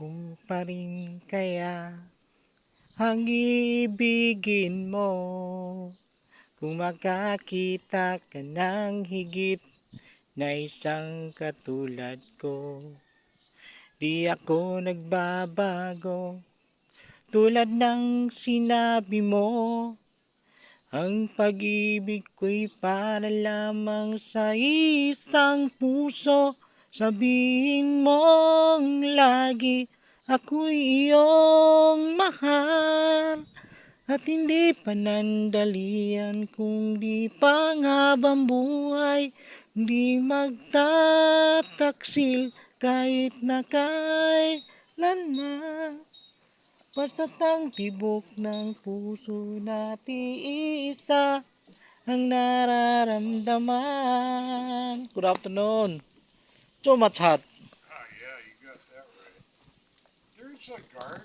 ko pa rin kaya ang ibigin mo kung makakita ka ng higit na isang katulad ko. Di ako nagbabago tulad ng sinabi mo. Ang pag-ibig ko'y para lamang sa isang puso. Sabihin mong lagi ako'y iyong mahal. At hindi panandalian kundi panghabang buhay. Di magtataksil kahit na kailanman. Basta't ang tibok ng puso natin isa ang nararamdaman. Good afternoon. So much hot. Ah, yeah, you got that right. There's a guard